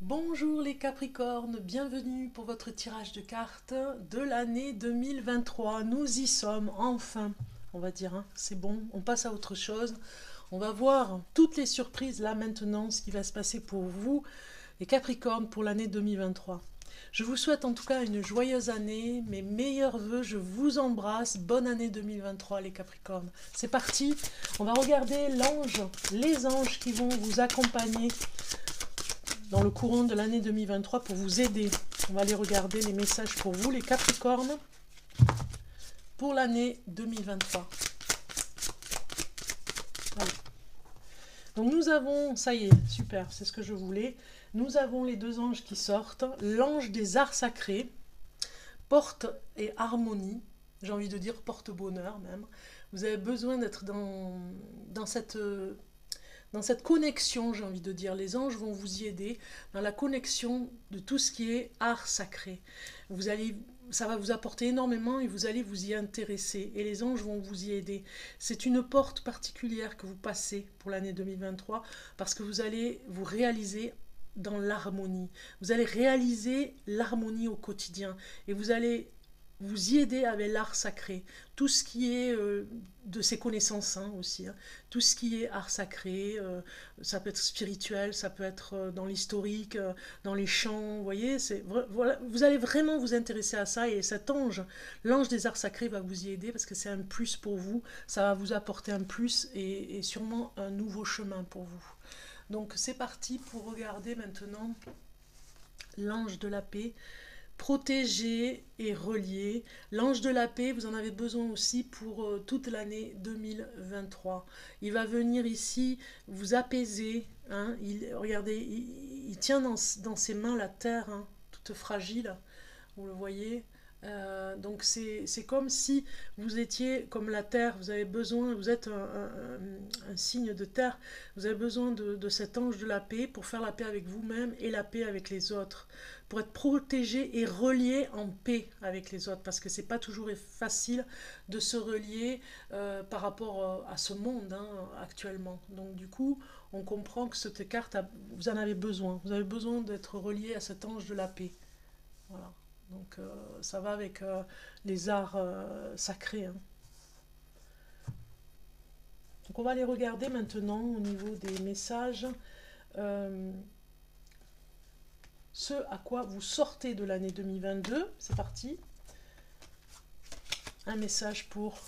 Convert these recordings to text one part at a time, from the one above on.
Bonjour les Capricornes, bienvenue pour votre tirage de cartes de l'année 2023. Nous y sommes, enfin, on va dire, hein, c'est bon, on passe à autre chose. On va voir toutes les surprises là maintenant, ce qui va se passer pour vous, les Capricornes, pour l'année 2023. Je vous souhaite en tout cas une joyeuse année, mes meilleurs voeux, je vous embrasse, bonne année 2023 les Capricornes. C'est parti, on va regarder l'ange, les anges qui vont vous accompagner dans le courant de l'année 2023 pour vous aider. On va aller regarder les messages pour vous, les Capricornes, pour l'année 2023. Allez. Donc nous avons, ça y est, super, c'est ce que je voulais. Nous avons les deux anges qui sortent. L'ange des arts sacrés, porte et harmonie. J'ai envie de dire porte-bonheur même. Vous avez besoin d'être dans cette connexion, j'ai envie de dire. Les anges vont vous y aider dans la connexion de tout ce qui est art sacré. Ça va vous apporter énormément et vous allez vous y intéresser. Et les anges vont vous y aider. C'est une porte particulière que vous passez pour l'année 2023 parce que vous allez vous réaliser dans l'harmonie. Vous allez réaliser l'harmonie au quotidien et vous allez vous y aider avec l'art sacré, tout ce qui est de ses connaissances hein, aussi, hein. Tout ce qui est art sacré, ça peut être spirituel, ça peut être dans l'historique, dans les chants, vous voyez, voilà, vous allez vraiment vous intéresser à ça et cet ange, l'ange des arts sacrés va vous y aider parce que c'est un plus pour vous, ça va vous apporter un plus et sûrement un nouveau chemin pour vous. Donc c'est parti pour regarder maintenant l'ange de la paix, protégé et relié. L'ange de la paix, vous en avez besoin aussi pour toute l'année 2023. Il va venir ici vous apaiser. Hein. Regardez, il tient dans ses mains la terre, hein, toute fragile. Vous le voyez. Donc c'est comme si vous étiez comme la terre, vous avez besoin, vous êtes un signe de terre, vous avez besoin de cet ange de la paix pour faire la paix avec vous-même et la paix avec les autres, pour être protégé et relié en paix avec les autres, parce que c'est pas toujours facile de se relier par rapport à ce monde hein, actuellement. Donc du coup, on comprend que cette carte, vous en avez besoin, vous avez besoin d'être relié à cet ange de la paix. Voilà. Donc ça va avec les arts sacrés. Hein. Donc on va les regarder maintenant au niveau des messages. Euh, ce à quoi vous sortez de l'année 2022. C'est parti. Un message pour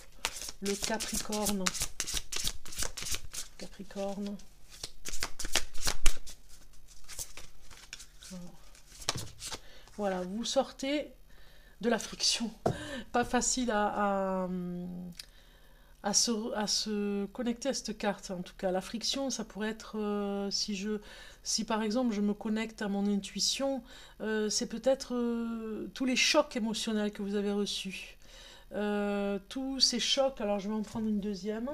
le Capricorne. Capricorne. Voilà, vous sortez de la friction. Pas facile à se connecter à cette carte, en tout cas. La friction, ça pourrait être, si par exemple je me connecte à mon intuition, c'est peut-être tous les chocs émotionnels que vous avez reçus. Tous ces chocs, alors je vais en prendre une deuxième.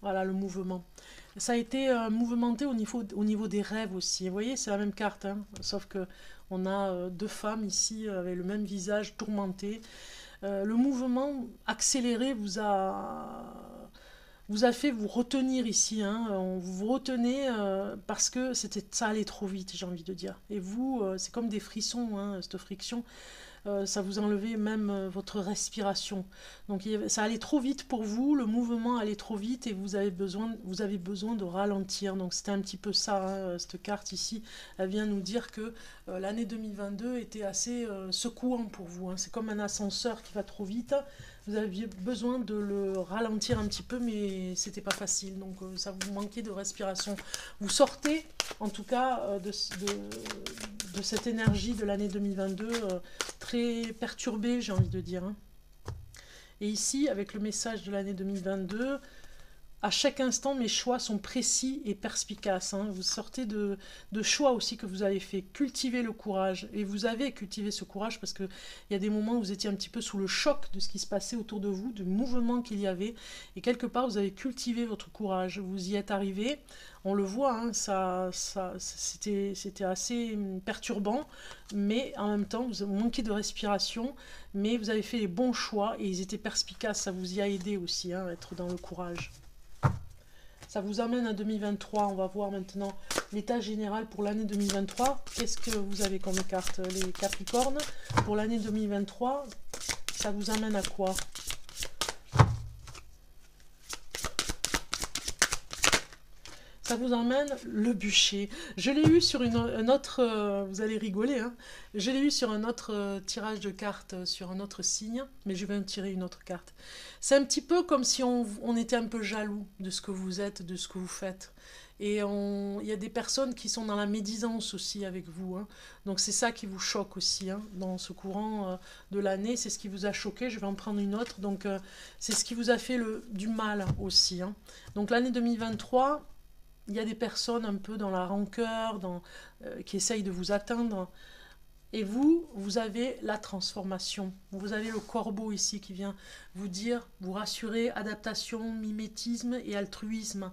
Voilà, le mouvement. Ça a été mouvementé au niveau des rêves aussi. Vous voyez, c'est la même carte, hein, sauf que on a deux femmes ici avec le même visage tourmenté. Le mouvement accéléré vous a fait vous retenir ici. Hein. Vous vous retenez parce que ça allait trop vite, j'ai envie de dire. Et vous, c'est comme des frissons, hein, cette friction. Ça vous enlevait même votre respiration. Donc ça allait trop vite pour vous, le mouvement allait trop vite et vous avez besoin de ralentir. Donc c'était un petit peu ça, hein, cette carte ici, elle vient nous dire que l'année 2022 était assez secouant pour vous. Hein. C'est comme un ascenseur qui va trop vite. Vous aviez besoin de le ralentir un petit peu, mais c'était pas facile. Donc ça vous manquait de respiration. Vous sortez, en tout cas, de cette énergie de l'année 2022 très perturbée, j'ai envie de dire. Hein. Et ici, avec le message de l'année 2022, à chaque instant, mes choix sont précis et perspicaces. Hein. Vous sortez de choix aussi que vous avez fait. Cultivez le courage. Et vous avez cultivé ce courage parce qu'il y a des moments où vous étiez un petit peu sous le choc de ce qui se passait autour de vous, du mouvement qu'il y avait. Et quelque part, vous avez cultivé votre courage. Vous y êtes arrivé. On le voit, hein, c'était assez perturbant. Mais en même temps, vous manquez de respiration. Mais vous avez fait les bons choix et ils étaient perspicaces. Ça vous y a aidé aussi, hein, à être dans le courage. Ça vous amène à 2023. On va voir maintenant l'état général pour l'année 2023. Qu'est-ce que vous avez comme carte? Les Capricornes, pour l'année 2023, ça vous amène à quoi? Ça vous emmène le bûcher. Je l'ai eu sur un autre... vous allez rigoler, hein. Je l'ai eu sur un autre tirage de cartes, sur un autre signe, mais je vais en tirer une autre carte. C'est un petit peu comme si on était un peu jaloux de ce que vous êtes, de ce que vous faites. Et il y a des personnes qui sont dans la médisance aussi avec vous, hein. Donc c'est ça qui vous choque aussi, hein, dans ce courant de l'année. C'est ce qui vous a choqué. Je vais en prendre une autre. Donc c'est ce qui vous a fait du mal aussi, hein. Donc l'année 2023... il y a des personnes un peu dans la rancœur, qui essayent de vous atteindre. Et vous avez la transformation. Vous avez le corbeau ici qui vient vous dire, vous rassurer, adaptation, mimétisme et altruisme.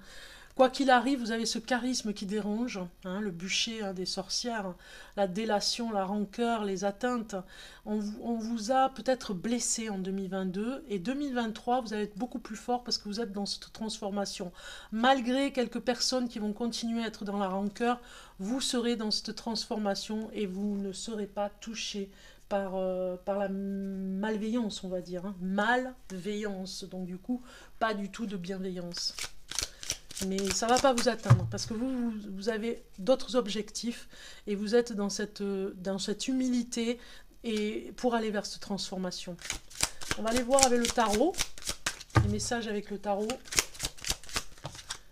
Quoi qu'il arrive, vous avez ce charisme qui dérange, hein, le bûcher, hein, des sorcières, la délation, la rancœur, les atteintes. On vous a peut-être blessé en 2022 et 2023, vous allez être beaucoup plus fort parce que vous êtes dans cette transformation. Malgré quelques personnes qui vont continuer à être dans la rancœur, vous serez dans cette transformation et vous ne serez pas touché par la malveillance, on va dire, hein. Malveillance, donc du coup, pas du tout de bienveillance. Mais ça ne va pas vous atteindre parce que vous avez d'autres objectifs et vous êtes dans cette humilité et pour aller vers cette transformation. On va aller voir avec le tarot, les messages avec le tarot.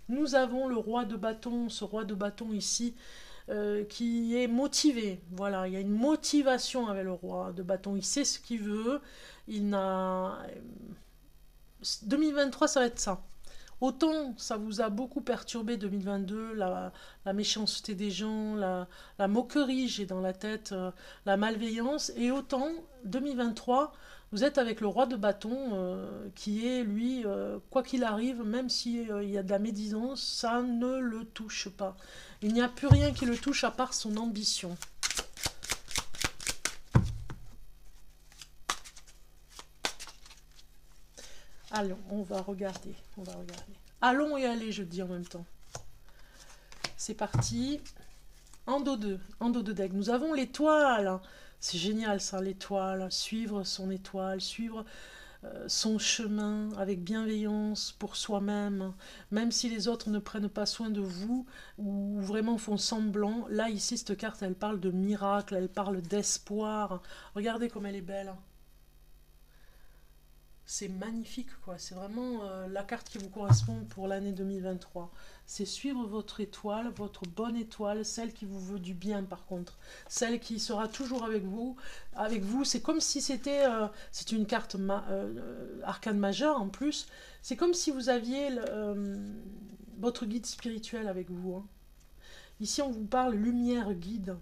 Nous avons le roi de bâton, ce roi de bâton ici, qui est motivé. Voilà, il y a une motivation avec le roi de bâton. Il sait ce qu'il veut. 2023, ça va être ça. Autant ça vous a beaucoup perturbé 2022, la méchanceté des gens, la moquerie, j'ai dans la tête, la malveillance, et autant 2023, vous êtes avec le roi de bâton qui est, lui, quoi qu'il arrive, même s'il y a de la médisance, ça ne le touche pas. Il n'y a plus rien qui le touche à part son ambition. Allons, on va regarder. Allons et allez, je dis en même temps. C'est parti. En dos de deck. Nous avons l'étoile. C'est génial ça, l'étoile. Suivre son étoile, suivre son chemin avec bienveillance pour soi-même. Même si les autres ne prennent pas soin de vous ou vraiment font semblant. Là, ici, cette carte, elle parle de miracle, elle parle d'espoir. Regardez comme elle est belle. C'est magnifique, quoi. C'est vraiment la carte qui vous correspond pour l'année 2023. C'est suivre votre étoile, votre bonne étoile, celle qui vous veut du bien, par contre. Celle qui sera toujours avec vous. C'est comme si c'était... c'est une carte arcane majeure, en plus. C'est comme si vous aviez votre guide spirituel avec vous, hein. Ici, on vous parle lumière guide.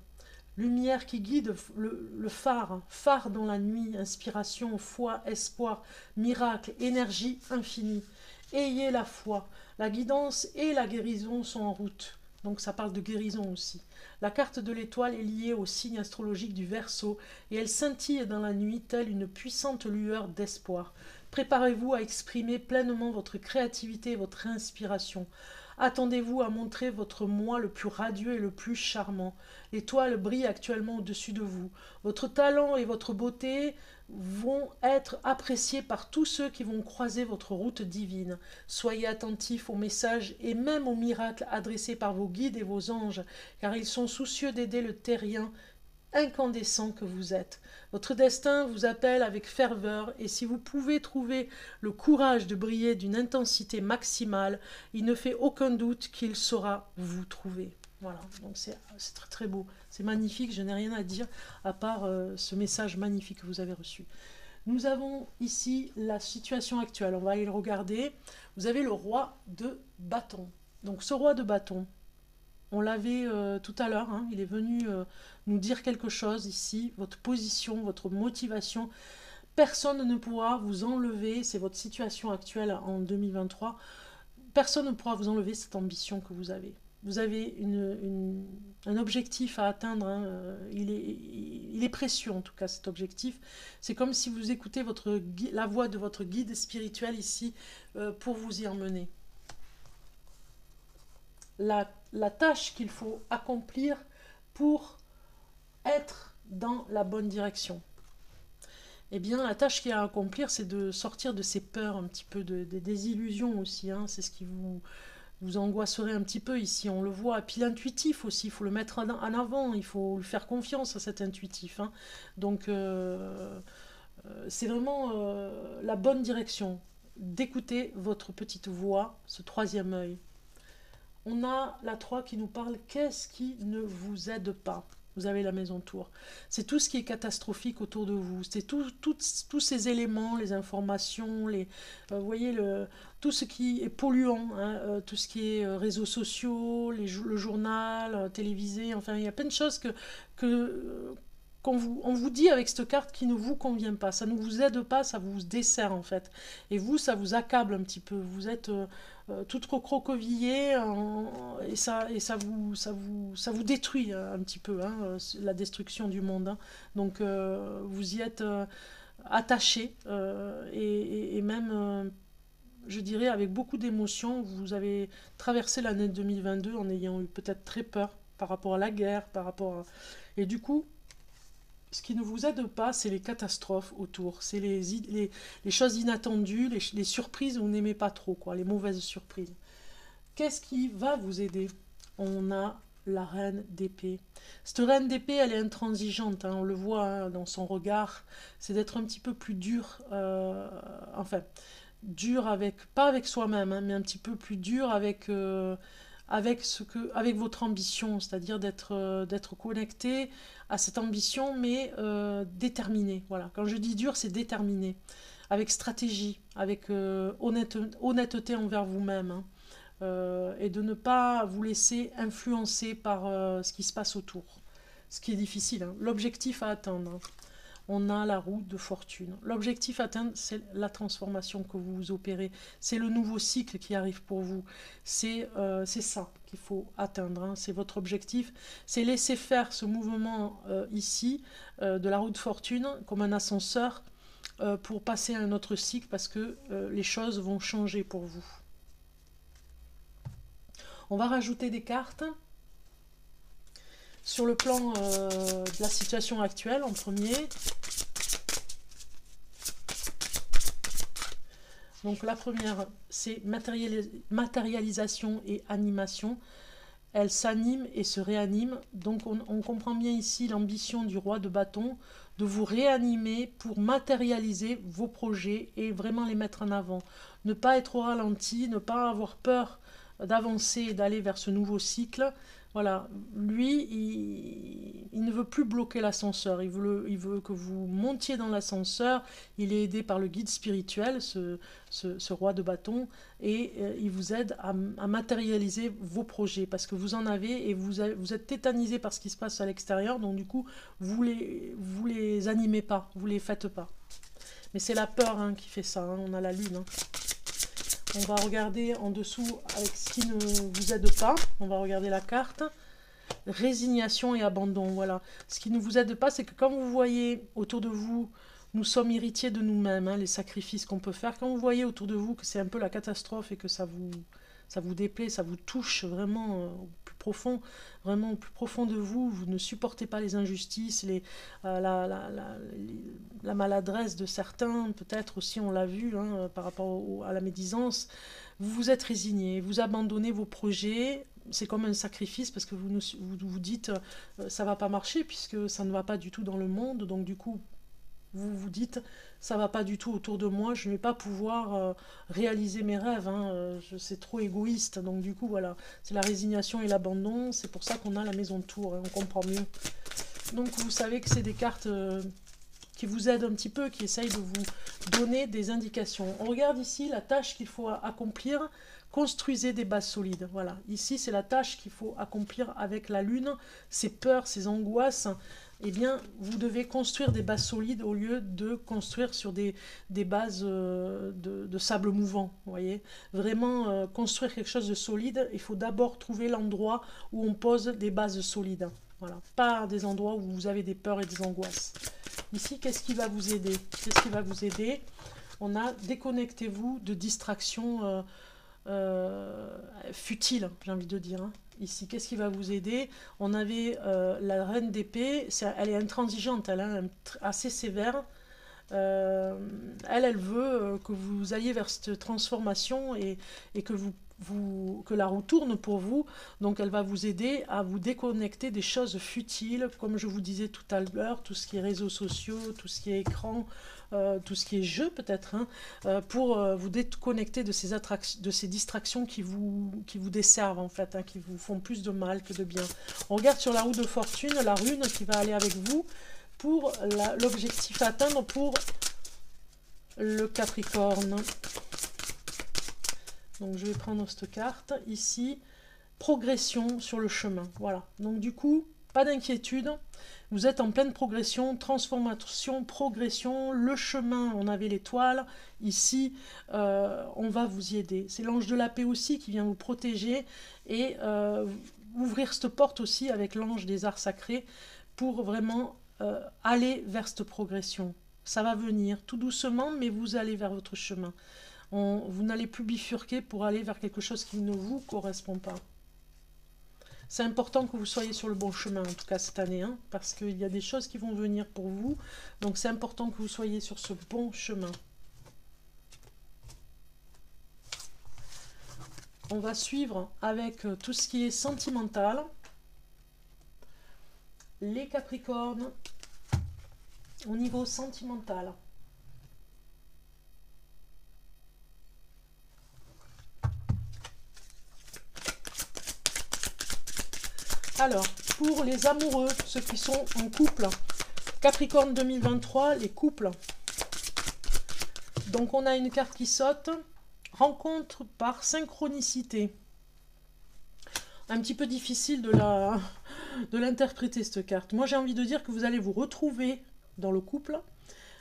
Lumière qui guide le phare, phare dans la nuit, inspiration, foi, espoir, miracle, énergie infinie. Ayez la foi, la guidance et la guérison sont en route. Donc ça parle de guérison aussi. La carte de l'étoile est liée au signe astrologique du Verseau et elle scintille dans la nuit telle une puissante lueur d'espoir. Préparez-vous à exprimer pleinement votre créativité et votre inspiration. Attendez-vous à montrer votre moi le plus radieux et le plus charmant. L'étoile brille actuellement au-dessus de vous. Votre talent et votre beauté vont être appréciés par tous ceux qui vont croiser votre route divine. Soyez attentifs aux messages et même aux miracles adressés par vos guides et vos anges, car ils sont soucieux d'aider le terrien incandescent que vous êtes. Votre destin vous appelle avec ferveur et si vous pouvez trouver le courage de briller d'une intensité maximale, il ne fait aucun doute qu'il saura vous trouver. Voilà, donc c'est très très beau, c'est magnifique, je n'ai rien à dire à part ce message magnifique que vous avez reçu. Nous avons ici la situation actuelle, on va aller le regarder. Vous avez le roi de bâton. Donc ce roi de bâton, on l'avait tout à l'heure, hein, il est venu nous dire quelque chose ici, votre position, votre motivation. Personne ne pourra vous enlever, c'est votre situation actuelle en 2023, personne ne pourra vous enlever cette ambition que vous avez. Vous avez un objectif à atteindre, hein, il est précieux en tout cas cet objectif. C'est comme si vous écoutez la voix de votre guide spirituel ici pour vous y emmener. la tâche qu'il faut accomplir pour être dans la bonne direction. Eh bien, la tâche qu'il y a à accomplir, c'est de sortir de ces peurs, un petit peu des désillusions aussi. Hein. C'est ce qui vous angoisserait un petit peu ici, on le voit. Et puis l'intuitif aussi, il faut le mettre en avant, il faut lui faire confiance à cet intuitif. Hein. Donc, c'est vraiment la bonne direction d'écouter votre petite voix, ce troisième œil. On a la 3 qui nous parle « Qu'est-ce qui ne vous aide pas ?» Vous avez la maison tour. C'est tout ce qui est catastrophique autour de vous. C'est tous ces éléments, les informations, vous voyez, tout ce qui est polluant, hein, tout ce qui est réseaux sociaux, le journal, télévisé, enfin, il y a plein de choses on vous dit avec cette carte qui ne vous convient pas. Ça ne vous aide pas, ça vous dessert en fait. Et vous, ça vous accable un petit peu. Vous êtes toute recroquevillée et ça vous détruit un petit peu, hein, la destruction du monde. Hein. Donc vous y êtes attaché et même, je dirais, avec beaucoup d'émotions. Vous avez traversé l'année 2022 en ayant eu peut-être très peur par rapport à la guerre, et du coup, ce qui ne vous aide pas, c'est les catastrophes autour, c'est les choses inattendues, les surprises où vous n'aimez pas trop, quoi, les mauvaises surprises. Qu'est-ce qui va vous aider? On a la reine d'épée. Cette reine d'épée, elle est intransigeante, hein, on le voit hein, dans son regard, c'est d'être un petit peu plus dur, enfin, dur pas avec soi-même, hein, mais un petit peu plus dur avec votre ambition, c'est-à-dire d'être connecté à cette ambition, mais déterminé. Voilà. Quand je dis dur, c'est déterminé, avec stratégie, avec honnêteté envers vous-même, hein, et de ne pas vous laisser influencer par ce qui se passe autour. Ce qui est difficile, hein. L'objectif à atteindre. Hein. On a la roue de fortune. L'objectif à atteindre, c'est la transformation que vous opérez. C'est le nouveau cycle qui arrive pour vous. C'est ça qu'il faut atteindre. Hein. C'est votre objectif. C'est laisser faire ce mouvement ici de la roue de fortune comme un ascenseur pour passer à un autre cycle parce que les choses vont changer pour vous. On va rajouter des cartes. Sur le plan de la situation actuelle, en premier. Donc la première, c'est matérialisation et animation. Elle s'anime et se réanime. Donc on comprend bien ici l'ambition du roi de bâton de vous réanimer pour matérialiser vos projets et vraiment les mettre en avant. Ne pas être au ralenti, ne pas avoir peur d'avancer et d'aller vers ce nouveau cycle. Voilà, lui, il ne veut plus bloquer l'ascenseur, il veut que vous montiez dans l'ascenseur, il est aidé par le guide spirituel, ce roi de bâton, et il vous aide à matérialiser vos projets, parce que vous en avez, et vous êtes tétanisé par ce qui se passe à l'extérieur, donc du coup, vous les animez pas, vous les faites pas. Mais c'est la peur hein, qui fait ça, hein, on a la lune. Hein. On va regarder en dessous avec ce qui ne vous aide pas. On va regarder la carte. Résignation et abandon. Voilà. Ce qui ne vous aide pas, c'est que quand vous voyez autour de vous, nous sommes héritiers de nous-mêmes, hein, les sacrifices qu'on peut faire. Quand vous voyez autour de vous que c'est un peu la catastrophe et que ça vous déplaît, ça vous touche vraiment au plus profond, vraiment au plus profond de vous, vous ne supportez pas les injustices, la maladresse de certains, peut-être aussi on l'a vu hein, par rapport à la médisance, vous vous êtes résigné, vous abandonnez vos projets, c'est comme un sacrifice parce que vous dites ça va pas marcher puisque ça ne va pas du tout dans le monde, donc du coup vous vous dites ça va pas du tout autour de moi, je ne vais pas pouvoir réaliser mes rêves, hein, c'est trop égoïste, donc du coup voilà, c'est la résignation et l'abandon, c'est pour ça qu'on a la maison de tour, hein, on comprend mieux. Donc vous savez que c'est des cartes qui vous aident un petit peu, qui essayent de vous donner des indications. On regarde ici la tâche qu'il faut accomplir, construisez des bases solides, voilà, ici c'est la tâche qu'il faut accomplir avec la lune, ces peurs, ces angoisses, eh bien, vous devez construire des bases solides au lieu de construire sur des bases de sable mouvant, vous voyez. Vraiment, construire quelque chose de solide, il faut d'abord trouver l'endroit où on pose des bases solides. Voilà, pas des endroits où vous avez des peurs et des angoisses. Ici, qu'est-ce qui va vous aider? Qu'est-ce qui va vous aider? On a déconnectez-vous de distractions futile, j'ai envie de dire. Hein. Ici, qu'est-ce qui va vous aider? On avait la reine d'épée, elle est intransigeante, elle est assez sévère. Elle veut que vous alliez vers cette transformation et que que la roue tourne pour vous. Donc elle va vous aider à vous déconnecter des choses futiles, comme je vous disais tout à l'heure, tout ce qui est réseaux sociaux, tout ce qui est écran, tout ce qui est jeu peut-être, hein, pour vous déconnecter de ces distractions qui vous desservent en fait, hein, qui vous font plus de mal que de bien. On regarde sur la roue de fortune, la rune qui va aller avec vous pour l'objectif à atteindre pour le Capricorne. Donc je vais prendre cette carte ici, progression sur le chemin. Voilà, donc du coup, pas d'inquiétude, vous êtes en pleine progression, transformation, progression, le chemin, on avait l'étoile, ici, on va vous y aider. C'est l'ange de la paix aussi qui vient vous protéger et ouvrir cette porte aussi avec l'ange des arts sacrés pour vraiment aller vers cette progression. Ça va venir tout doucement, mais vous allez vers votre chemin. Vous n'allez plus bifurquer pour aller vers quelque chose qui ne vous correspond pas. C'est important que vous soyez sur le bon chemin, en tout cas cette année, hein, parce qu'il y a des choses qui vont venir pour vous. Donc c'est important que vous soyez sur ce bon chemin. On va suivre avec tout ce qui est sentimental. Les Capricornes, au niveau sentimental. Alors, pour les amoureux, ceux qui sont en couple, Capricorne 2023, les couples. Donc on a une carte qui saute, rencontre par synchronicité. Un petit peu difficile de l'interpréter cette carte. Moi j'ai envie de dire que vous allez vous retrouver dans le couple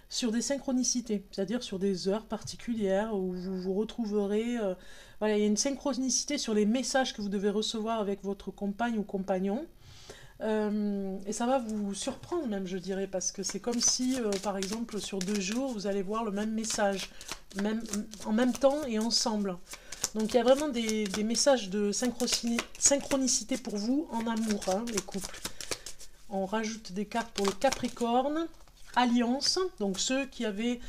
sur des synchronicités, c'est-à-dire sur des heures particulières où vous vous retrouverez. Voilà, il y a une synchronicité sur les messages que vous devez recevoir avec votre compagne ou compagnon. Et ça va vous surprendre même, je dirais, parce que c'est comme si, par exemple, sur 2 jours, vous allez voir le même message, en même temps et ensemble. Donc il y a vraiment des messages de synchronicité pour vous en amour, hein, les couples. On rajoute des cartes pour le Capricorne, alliance, donc ceux qui avaient...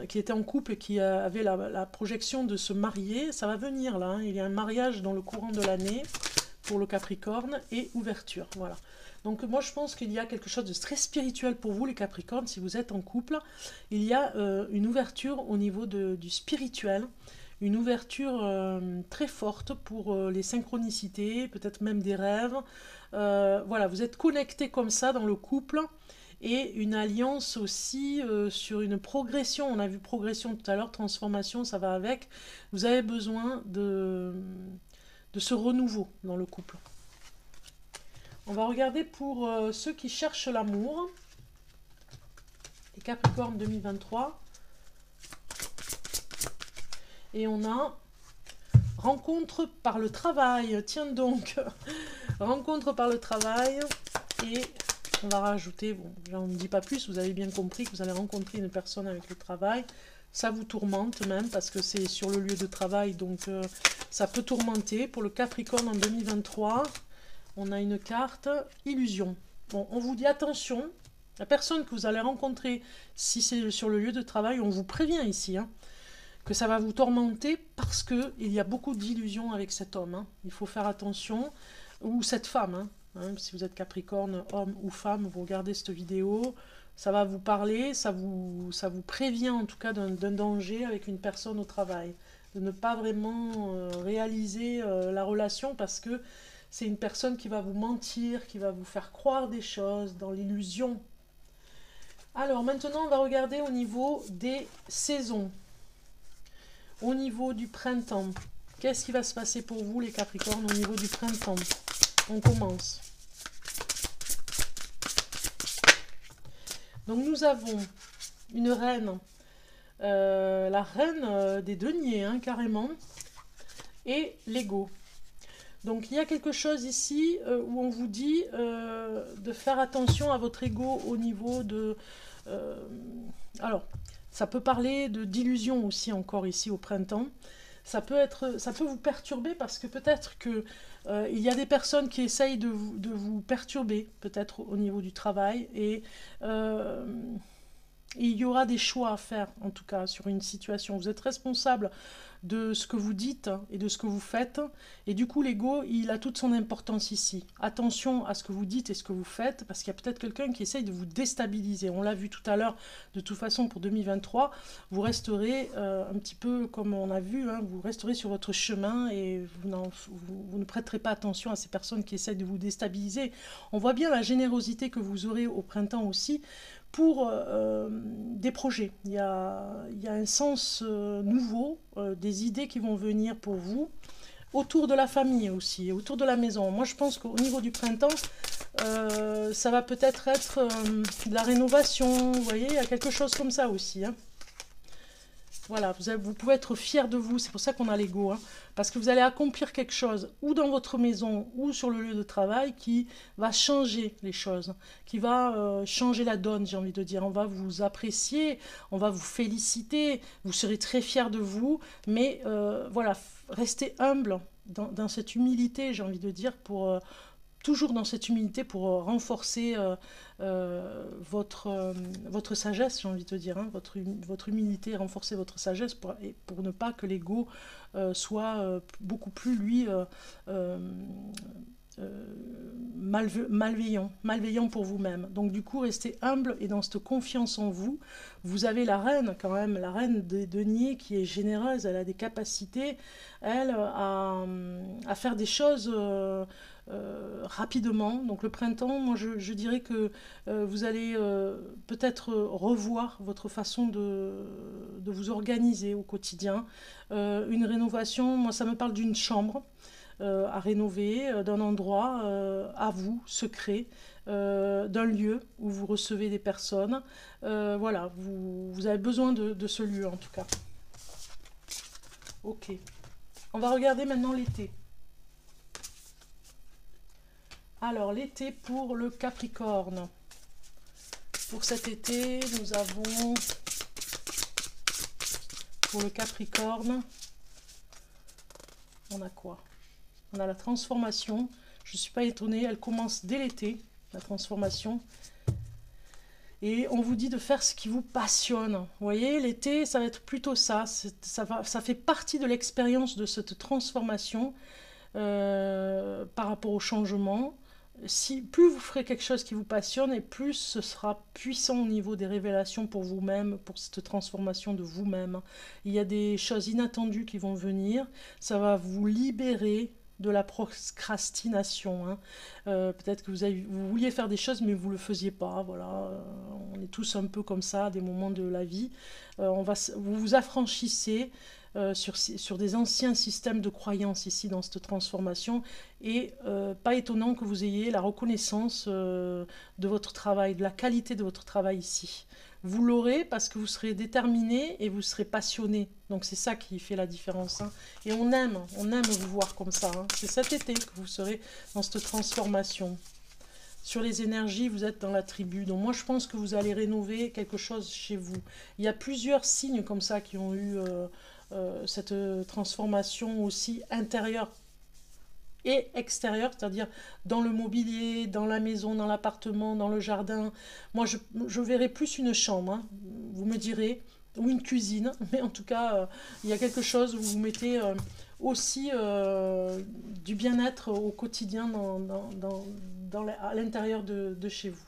qui étaient en couple et qui avaient la projection de se marier, ça va venir là, hein. Il y a un mariage dans le courant de l'année pour le Capricorne et ouverture, voilà. Donc moi je pense qu'il y a quelque chose de très spirituel pour vous les Capricornes, si vous êtes en couple, il y a une ouverture au niveau du spirituel, une ouverture très forte pour les synchronicités, peut-être même des rêves, voilà, vous êtes connectés comme ça dans le couple, et une alliance aussi sur une progression. On a vu progression tout à l'heure, transformation, ça va avec. Vous avez besoin de ce renouveau dans le couple. On va regarder pour ceux qui cherchent l'amour. Les Capricornes 2023. Et on a rencontre par le travail. Tiens donc, rencontre par le travail et... On va rajouter, bon, j'en dis pas plus, vous avez bien compris que vous allez rencontrer une personne avec le travail. Ça vous tourmente même parce que c'est sur le lieu de travail, donc ça peut tourmenter. Pour le Capricorne en 2023, on a une carte illusion. Bon, on vous dit attention, la personne que vous allez rencontrer, si c'est sur le lieu de travail, on vous prévient ici, hein, que ça va vous tourmenter parce qu'il y a beaucoup d'illusions avec cet homme. Hein. Il faut faire attention, ou cette femme, hein. Hein, si vous êtes Capricorne, homme ou femme, vous regardez cette vidéo, ça va vous parler, ça vous prévient en tout cas d'un danger avec une personne au travail, de ne pas vraiment réaliser la relation parce que c'est une personne qui va vous mentir, qui va vous faire croire des choses dans l'illusion. Alors maintenant on va regarder au niveau des saisons, au niveau du printemps. Qu'est-ce qui va se passer pour vous les Capricornes au niveau du printemps? On commence. Donc nous avons une reine, la reine des deniers, hein, carrément, et l'ego. Donc il y a quelque chose ici où on vous dit de faire attention à votre ego au niveau de... alors, ça peut parler d'illusion aussi encore ici au printemps. ça peut vous perturber parce que peut-être que il y a des personnes qui essayent de vous perturber, peut-être au niveau du travail, et il y aura des choix à faire, en tout cas, sur une situation. Vous êtes responsable de ce que vous dites et de ce que vous faites. Et du coup, l'ego, il a toute son importance ici. Attention à ce que vous dites et ce que vous faites, parce qu'il y a peut-être quelqu'un qui essaye de vous déstabiliser. On l'a vu tout à l'heure, de toute façon, pour 2023, vous resterez un petit peu, comme on a vu, hein, vous resterez sur votre chemin et vous ne prêterez pas attention à ces personnes qui essayent de vous déstabiliser. On voit bien la générosité que vous aurez au printemps aussi, pour des projets. Il y a un sens nouveau, des idées qui vont venir pour vous, autour de la famille aussi, autour de la maison. Moi, je pense qu'au niveau du printemps, ça va peut-être être, de la rénovation, vous voyez, il y a quelque chose comme ça aussi, hein. Voilà, vous pouvez être fier de vous, c'est pour ça qu'on a l'ego, hein, parce que vous allez accomplir quelque chose, ou dans votre maison, ou sur le lieu de travail, qui va changer les choses, qui va changer la donne, j'ai envie de dire. On va vous apprécier, on va vous féliciter, vous serez très fier de vous, mais voilà, restez humble dans cette humilité, j'ai envie de dire, pour toujours dans cette humilité pour renforcer votre sagesse, j'ai envie de dire, hein, votre humilité, renforcer votre sagesse pour ne pas que l'ego soit beaucoup plus, lui, malveillant pour vous-même. Donc du coup, restez humble et dans cette confiance en vous. Vous avez la reine quand même, la reine des deniers qui est généreuse, elle a des capacités, elle, à faire des choses rapidement. Donc le printemps, moi je dirais que vous allez peut-être revoir votre façon de vous organiser au quotidien. Une rénovation, moi ça me parle d'une chambre à rénover, d'un endroit à vous, secret, d'un lieu où vous recevez des personnes. Voilà, vous avez besoin de ce lieu en tout cas. Ok. On va regarder maintenant l'été. Alors, l'été pour le Capricorne. Pour cet été, nous avons, pour le Capricorne, on a quoi? On a la transformation. Je ne suis pas étonnée, elle commence dès l'été, la transformation. Et on vous dit de faire ce qui vous passionne. Vous voyez, l'été, ça va être plutôt ça. Ça fait partie de l'expérience de cette transformation par rapport au changement. Plus vous ferez quelque chose qui vous passionne, et plus ce sera puissant au niveau des révélations pour vous-même, pour cette transformation de vous-même. Il y a des choses inattendues qui vont venir. Ça va vous libérer de la procrastination, hein. Peut-être que vous vouliez faire des choses mais vous ne le faisiez pas, voilà. On est tous un peu comme ça à des moments de la vie. Vous vous affranchissez sur des anciens systèmes de croyances ici dans cette transformation, et pas étonnant que vous ayez la reconnaissance de votre travail, de la qualité de votre travail ici. Vous l'aurez parce que vous serez déterminé et vous serez passionné. Donc c'est ça qui fait la différence, hein. Et on aime vous voir comme ça, hein. C'est cet été que vous serez dans cette transformation. Sur les énergies, vous êtes dans la tribu. Donc moi, je pense que vous allez rénover quelque chose chez vous. Il y a plusieurs signes comme ça qui ont eu cette transformation aussi intérieure et extérieure, c'est-à-dire dans le mobilier, dans la maison, dans l'appartement, dans le jardin. Moi, je verrai plus une chambre, hein, vous me direz, ou une cuisine, mais en tout cas, il y a quelque chose où vous mettez aussi du bien-être au quotidien à l'intérieur de chez vous.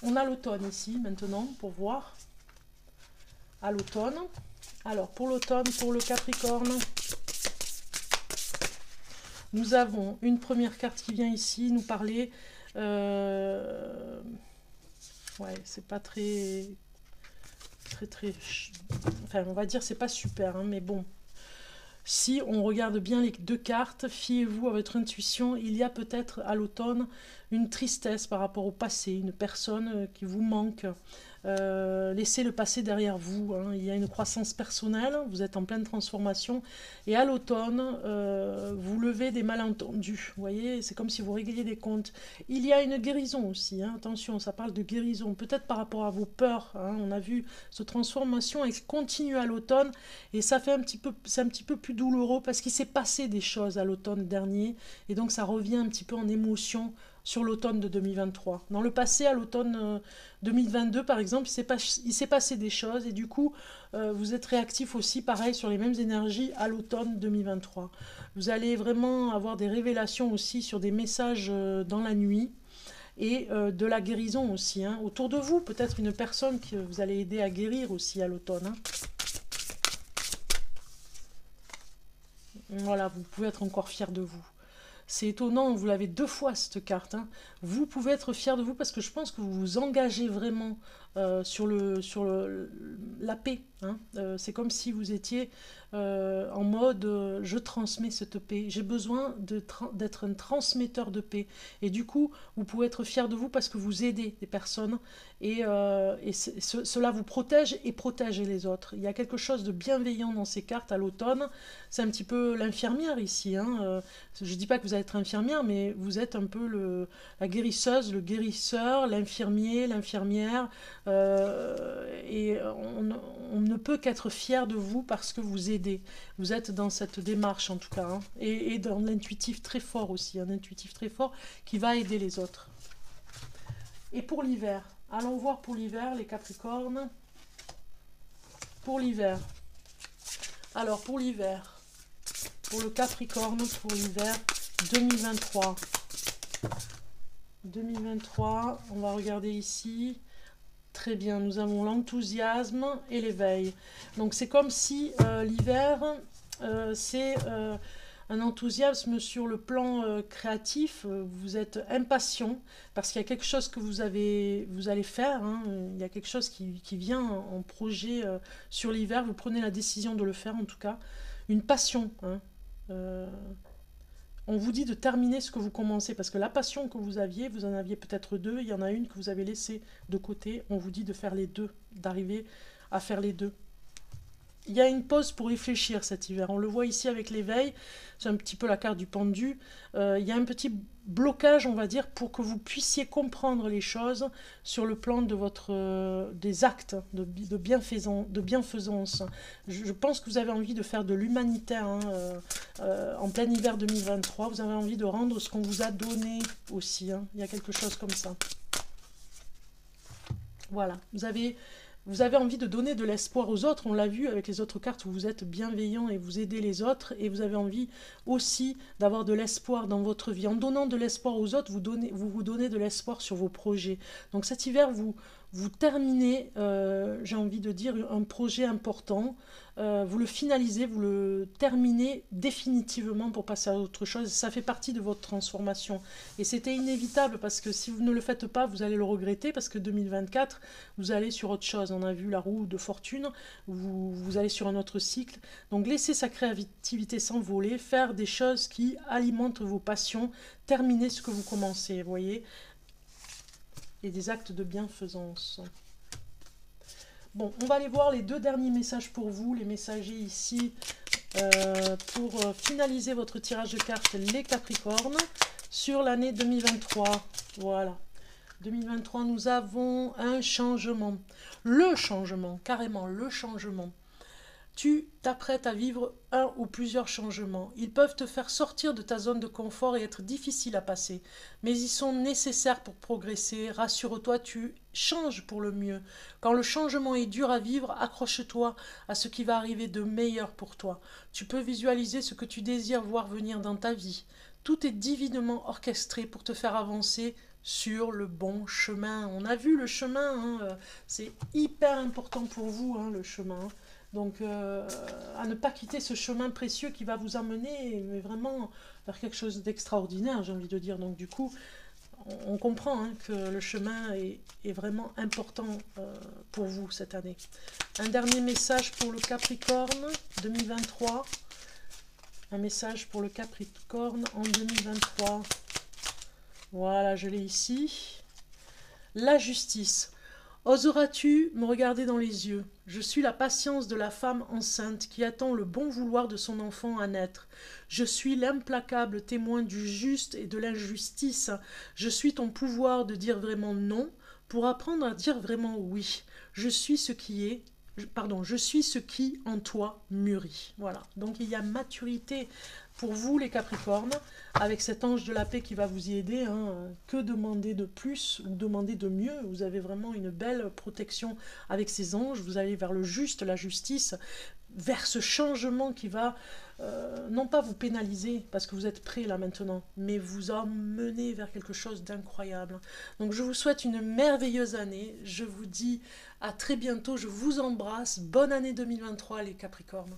On a l'automne ici, maintenant, pour voir. À l'automne. Alors, pour l'automne, pour le Capricorne, nous avons une première carte qui vient ici nous parler. Ouais, c'est pas très... Enfin, on va dire c'est pas super, hein, mais bon. Si on regarde bien les deux cartes, fiez-vous à votre intuition, il y a peut-être à l'automne une tristesse par rapport au passé, une personne qui vous manque. Laissez le passé derrière vous, hein. Il y a une croissance personnelle, vous êtes en pleine transformation, et à l'automne, vous levez des malentendus, vous voyez, c'est comme si vous régliez des comptes. Il y a une guérison aussi, hein. Attention, ça parle de guérison, peut-être par rapport à vos peurs, hein. On a vu cette transformation, elle continue à l'automne, et ça fait c'est un petit peu plus douloureux, parce qu'il s'est passé des choses à l'automne dernier, et donc ça revient un petit peu en émotion, sur l'automne de 2023. Dans le passé, à l'automne 2022, par exemple, il s'est passé des choses et du coup, vous êtes réactif aussi, pareil, sur les mêmes énergies à l'automne 2023. Vous allez vraiment avoir des révélations aussi sur des messages dans la nuit et de la guérison aussi, hein. Autour de vous, peut-être une personne que vous allez aider à guérir aussi à l'automne, hein. Voilà, vous pouvez être encore fier de vous. C'est étonnant, vous l'avez 2 fois cette carte, hein. Vous pouvez être fier de vous parce que je pense que vous vous engagez vraiment sur la paix, hein. C'est comme si vous étiez en mode je transmets cette paix. J'ai besoin d'être un transmetteur de paix. Et du coup, vous pouvez être fier de vous parce que vous aidez des personnes et cela vous protège et protège les autres. Il y a quelque chose de bienveillant dans ces cartes à l'automne. C'est un petit peu l'infirmière ici, hein. Je ne dis pas que vous allez être infirmière, mais vous êtes un peu la guérisseuse, le guérisseur, l'infirmier, l'infirmière. Et on ne peut qu'être fier de vous parce que vous aidez. Vous êtes dans cette démarche en tout cas, hein. Et dans l'intuitif très fort aussi, un intuitif très fort qui va aider les autres. Et pour l'hiver, allons voir pour l'hiver les Capricornes. Pour l'hiver. Alors pour l'hiver, pour le Capricorne, pour l'hiver 2023. 2023, on va regarder ici. Très bien, nous avons l'enthousiasme et l'éveil. Donc c'est comme si l'hiver, c'est un enthousiasme sur le plan créatif. Vous êtes impatient parce qu'il y a quelque chose que vous allez faire, hein. Il y a quelque chose qui vient en projet sur l'hiver. Vous prenez la décision de le faire en tout cas. Une passion, hein. On vous dit de terminer ce que vous commencez, parce que la passion que vous en aviez peut-être 2, il y en a une que vous avez laissée de côté, on vous dit de faire les 2, d'arriver à faire les 2. Il y a une pause pour réfléchir cet hiver, on le voit ici avec l'éveil, c'est un petit peu la carte du pendu, il y a un petit blocage, on va dire, pour que vous puissiez comprendre les choses sur le plan de des actes de bienfaisance. Je pense que vous avez envie de faire de l'humanitaire, hein, en plein hiver 2023, vous avez envie de rendre ce qu'on vous a donné aussi, hein. Il y a quelque chose comme ça. Voilà, vous avez envie de donner de l'espoir aux autres, on l'a vu avec les autres cartes où vous êtes bienveillant et vous aidez les autres, et vous avez envie aussi d'avoir de l'espoir dans votre vie. En donnant de l'espoir aux autres, vous vous donnez de l'espoir sur vos projets. Donc cet hiver, vous terminez, j'ai envie de dire, un projet important, vous le finalisez, vous le terminez définitivement pour passer à autre chose. Ça fait partie de votre transformation. Et c'était inévitable parce que si vous ne le faites pas, vous allez le regretter parce que 2024, vous allez sur autre chose. On a vu la roue de fortune, vous allez sur un autre cycle. Donc laissez sa créativité s'envoler, faire des choses qui alimentent vos passions, terminer ce que vous commencez, vous voyez, et des actes de bienfaisance. Bon, on va aller voir les 2 derniers messages pour vous, les messagers ici, pour finaliser votre tirage de cartes, les Capricornes, sur l'année 2023. Voilà. 2023, nous avons un changement. Le changement, carrément le changement. Tu t'apprêtes à vivre un ou plusieurs changements. Ils peuvent te faire sortir de ta zone de confort et être difficiles à passer. Mais ils sont nécessaires pour progresser. Rassure-toi, tu changes pour le mieux. Quand le changement est dur à vivre, accroche-toi à ce qui va arriver de meilleur pour toi. Tu peux visualiser ce que tu désires voir venir dans ta vie. Tout est divinement orchestré pour te faire avancer sur le bon chemin. On a vu le chemin, hein, c'est hyper important pour vous, hein, le chemin. Donc, à ne pas quitter ce chemin précieux qui va vous amener mais vraiment vers quelque chose d'extraordinaire, j'ai envie de dire. Donc, du coup, on comprend, hein, que le chemin est vraiment important pour vous cette année. Un dernier message pour le Capricorne 2023. Un message pour le Capricorne en 2023. Voilà, je l'ai ici. La justice. Oseras-tu me regarder dans les yeux? Je suis la patience de la femme enceinte qui attend le bon vouloir de son enfant à naître. Je suis l'implacable témoin du juste et de l'injustice. Je suis ton pouvoir de dire vraiment non pour apprendre à dire vraiment oui. Je suis ce qui est, pardon, je suis ce qui en toi mûrit. Voilà, donc il y a maturité pour vous les Capricornes, avec cet ange de la paix qui va vous y aider. Hein. Que demander de plus ou demander de mieux? Vous avez vraiment une belle protection avec ces anges, vous allez vers le juste, la justice, vers ce changement qui va non pas vous pénaliser parce que vous êtes prêts là maintenant, mais vous emmener vers quelque chose d'incroyable. Donc je vous souhaite une merveilleuse année, je vous dis à très bientôt, je vous embrasse, bonne année 2023 les Capricornes.